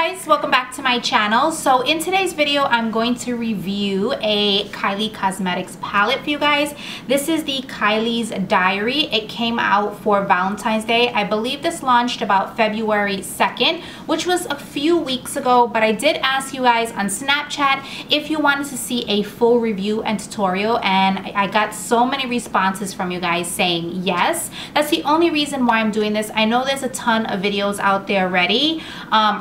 guys, welcome back to my channel. So in today's video I'm going to review a Kylie Cosmetics palette for you guys. This is the Kylie's Diary. It came out for Valentine's Day. I believe this launched about February 2nd, which was a few weeks ago, but I did ask you guys on Snapchat if you wanted to see a full review and tutorial, and I got so many responses from you guys saying yes. That's the only reason why I'm doing this. I know there's a ton of videos out there already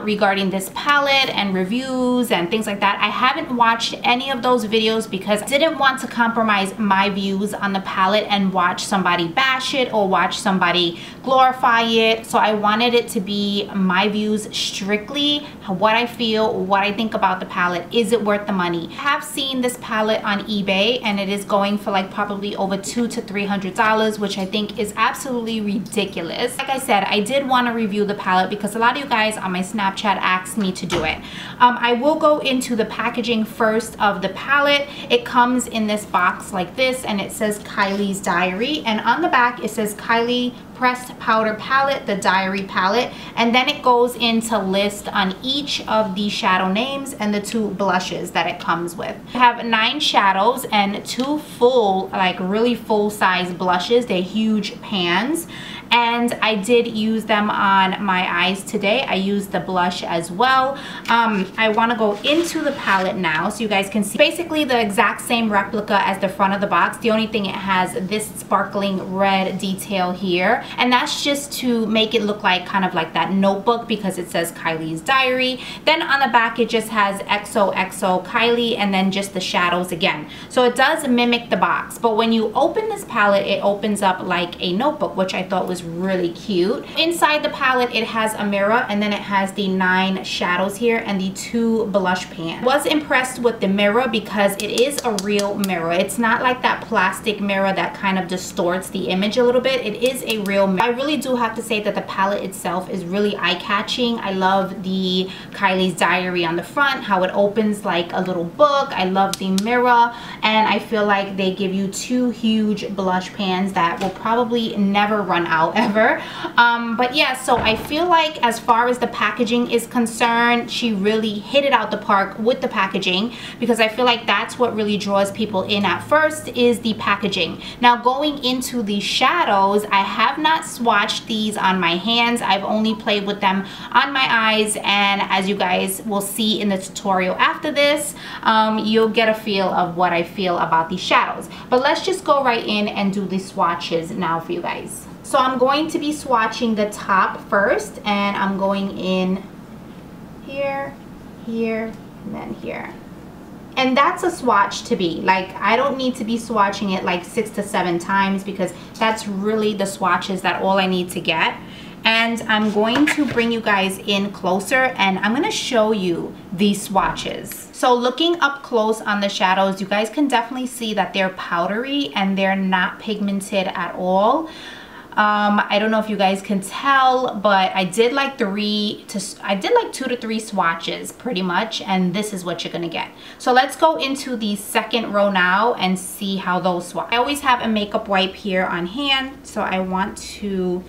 regarding this palette and reviews and things like that. I haven't watched any of those videos because I didn't want to compromise my views on the palette and watch somebody bash it or watch somebody glorify it. So I wanted it to be my views strictly, what I feel, what I think about the palette. Is it worth the money? I have seen this palette on eBay and it is going for like probably over $200 to $300, which I think is absolutely ridiculous. Like I said, I did want to review the palette because a lot of you guys on my Snapchat asked me to do it. I will go into the packaging first of the palette. It comes in this box like this and it says Kylie's Diary, and on the back it says Kylie Pressed Powder Palette, the Diary palette, and then it goes into list on each of the shadow names and the 2 blushes that it comes with. I have 9 shadows and 2 full, like really full size blushes. They're huge pans, and I did use them on my eyes today. I used the blush as well. I want to go into the palette now so you guys can see basically the exact same replica as the front of the box. The only thing, it has this sparkling red detail here, and that's just to make it look like kind of like that notebook because it says Kylie's Diary. Then on the back it just has XOXO Kylie and then just the shadows again. So it does mimic the box, but when you open this palette it opens up like a notebook, which I thought was really cute. Inside the palette it has a mirror and then it has the 9 shadows here and the 2 blush pans. Was impressed with the mirror because it is a real mirror. It's not like that plastic mirror that kind of distorts the image a little bit. It is a real mirror. I really do have to say that the palette itself is really eye-catching. I love the Kylie's Diary on the front, how it opens like a little book. I love the mirror, and I feel like they give you 2 huge blush pans that will probably never run out ever. But yeah, so I feel like as far as the packaging is concerned, she really hit it out the park with the packaging, because I feel like that's what really draws people in at first, is the packaging. Now going into the shadows, I have not swatched these on my hands. I've only played with them on my eyes, and as you guys will see in the tutorial after this, you'll get a feel of what I feel about these shadows. But let's just go right in and do the swatches now for you guys. So I'm going to be swatching the top first, and I'm going in here, here, and then here. And that's a swatch to be. Like, I don't need to be swatching it like 6 to 7 times because that's really the swatches that all I need to get. And I'm going to bring you guys in closer and I'm going to show you these swatches. So looking up close on the shadows, you guys can definitely see that they're powdery and they're not pigmented at all. I don't know if you guys can tell, but I did like 2 to 3 swatches pretty much, and this is what you're gonna get. So let's go into the second row now and see how those swatch. I always have a makeup wipe here on hand, so I want to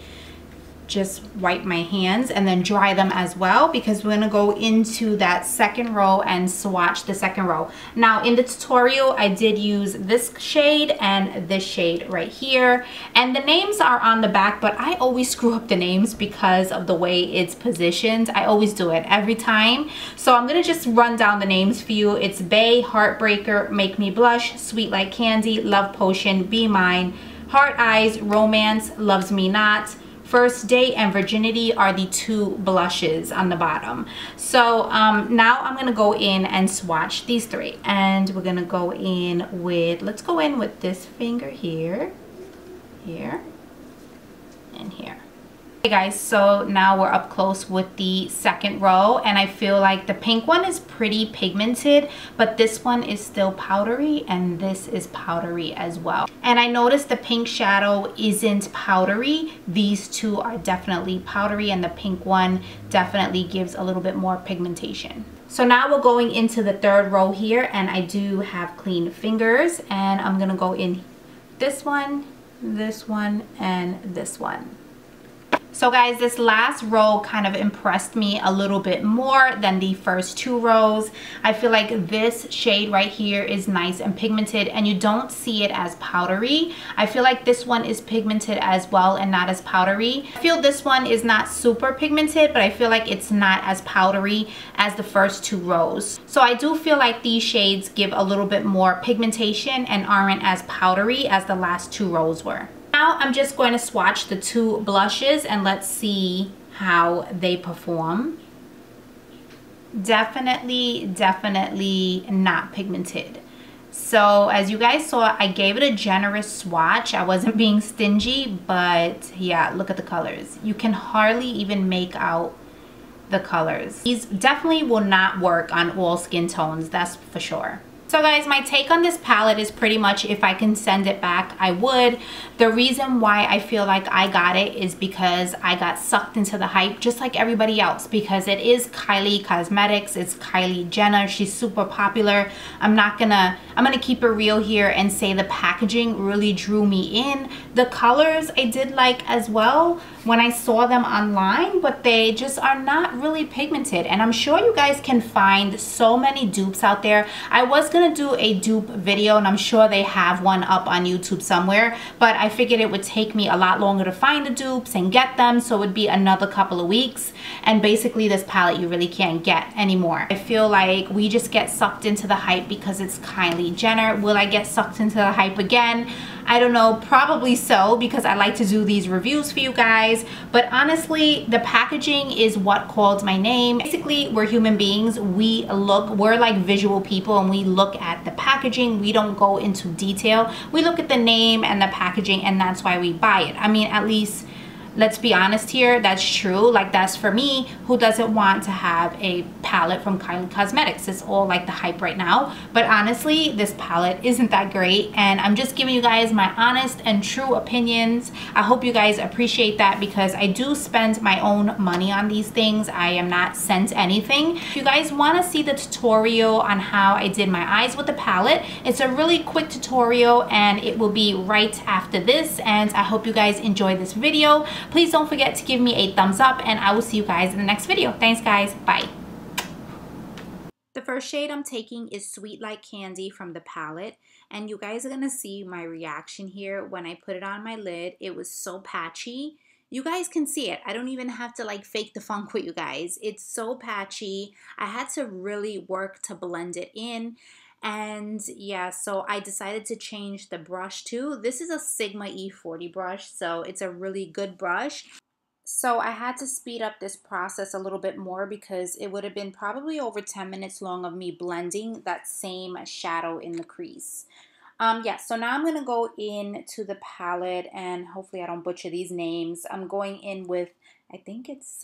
just wipe my hands and then dry them as well, because we're gonna go into that second row and swatch the second row. Now in the tutorial I did use this shade and this shade right here, and the names are on the back, but I always screw up the names because of the way it's positioned. I always do it every time, so I'm gonna just run down the names for you. It's Bay, Heartbreaker, Make Me Blush, Sweet Like Candy, Love Potion, Be Mine, Heart Eyes, Romance, Loves Me Not, First Date, and Virginity are the 2 blushes on the bottom. So now I'm gonna go in and swatch these 3, and we're gonna go in with, let's go in with this finger here, here, and here. Hey guys, so now we're up close with the second row, and I feel like the pink one is pretty pigmented, but this one is still powdery and this is powdery as well. And I noticed the pink shadow isn't powdery. These 2 are definitely powdery, and the pink one definitely gives a little bit more pigmentation. So now we're going into the third row here, and I do have clean fingers, and I'm gonna go in this one, and this one. So guys, this last row kind of impressed me a little bit more than the first two rows. I feel like this shade right here is nice and pigmented, and you don't see it as powdery. I feel like this one is pigmented as well and not as powdery. I feel this one is not super pigmented, but I feel like it's not as powdery as the first two rows. So I do feel like these shades give a little bit more pigmentation and aren't as powdery as the last two rows were. Now I'm just going to swatch the two blushes and let's see how they perform. Definitely not pigmented. So as you guys saw, I gave it a generous swatch. I wasn't being stingy, but yeah, look at the colors. You can hardly even make out the colors. These definitely will not work on all skin tones, that's for sure. So guys, my take on this palette is pretty much if I can send it back, I would. The reason why I feel like I got it is because I got sucked into the hype just like everybody else, because it is Kylie Cosmetics, it's Kylie Jenner, she's super popular. I'm gonna keep it real here and say the packaging really drew me in. The colors I did like as well when I saw them online, but they just are not really pigmented. And I'm sure you guys can find so many dupes out there. I was gonna do a dupe video, and I'm sure they have one up on YouTube somewhere, but I figured it would take me a lot longer to find the dupes and get them, so it would be another couple of weeks. And basically this palette you really can't get anymore. I feel like we just get sucked into the hype because it's Kylie Jenner. Will I get sucked into the hype again? I don't know, probably so, because I like to do these reviews for you guys. But honestly, the packaging is what called my name. Basically, we're human beings. We're like visual people, and we look at the packaging. We don't go into detail. We look at the name and the packaging, and that's why we buy it. I mean, at least let's be honest here, that's true. Like, that's for me. Who doesn't want to have a palette from Kylie Cosmetics? It's all like the hype right now. But honestly, this palette isn't that great, and I'm just giving you guys my honest and true opinions. I hope you guys appreciate that, because I do spend my own money on these things. I am not sent anything. If you guys want to see the tutorial on how I did my eyes with the palette, it's a really quick tutorial, and it will be right after this. And I hope you guys enjoy this video. Please don't forget to give me a thumbs up, and I will see you guys in the next video. Thanks guys, bye. The first shade I'm taking is Sweet Like Candy from the palette, and you guys are gonna see my reaction here when I put it on my lid. It was so patchy. You guys can see it. I don't even have to like fake the funk with you guys. It's so patchy. I had to really work to blend it in. And yeah, so I decided to change the brush too. This is a Sigma E40 brush, so it's a really good brush. So I had to speed up this process a little bit more, because it would have been probably over 10 minutes long of me blending that same shadow in the crease. Yeah, so now I'm going to go into the palette, and hopefully I don't butcher these names. I'm going in with, I think it's,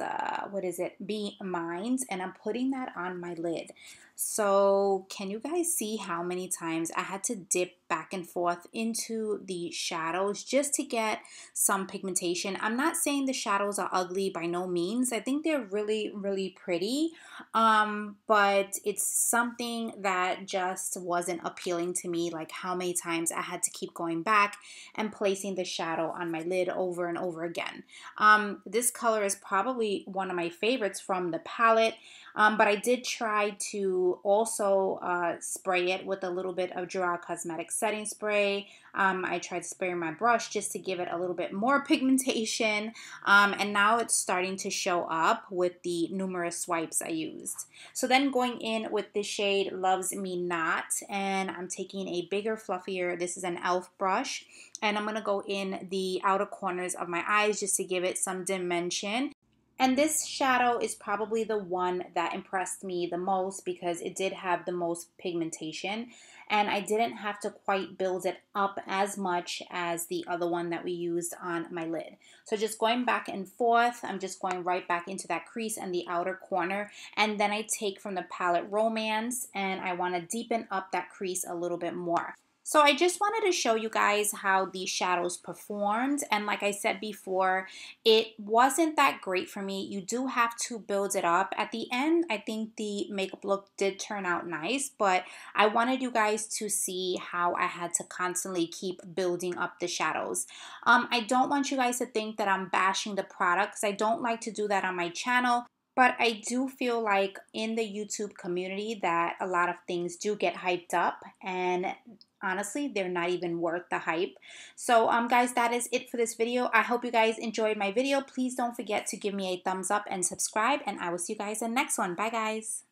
what is it? Be Minds, and I'm putting that on my lid. So can you guys see how many times I had to dip back and forth into the shadows just to get some pigmentation? I'm not saying the shadows are ugly, by no means. I think they're really pretty, but it's something that just wasn't appealing to me, like how many times I had to keep going back and placing the shadow on my lid over and over again. This color is probably one of my favorites from the palette. But I did try to also spray it with a little bit of Gerard Cosmetics setting spray. I tried to spray my brush just to give it a little bit more pigmentation. And now it's starting to show up with the numerous swipes I used. So then going in with the shade Loves Me Not, and I'm taking a bigger, fluffier, this is an e.l.f. brush. And I'm going to go in the outer corners of my eyes just to give it some dimension. And this shadow is probably the one that impressed me the most, because it did have the most pigmentation, and I didn't have to quite build it up as much as the other one that we used on my lid. So just going back and forth, I'm just going right back into that crease and the outer corner, and then I take from the palette Romance, and I want to deepen up that crease a little bit more. So I just wanted to show you guys how these shadows performed, and like I said before, it wasn't that great for me. You do have to build it up. At the end, I think the makeup look did turn out nice, but I wanted you guys to see how I had to constantly keep building up the shadows. I don't want you guys to think that I'm bashing the product, because I don't like to do that on my channel. But I do feel like in the YouTube community that a lot of things do get hyped up, and honestly, they're not even worth the hype. So guys, that is it for this video. I hope you guys enjoyed my video. Please don't forget to give me a thumbs up and subscribe, and I will see you guys in the next one. Bye guys.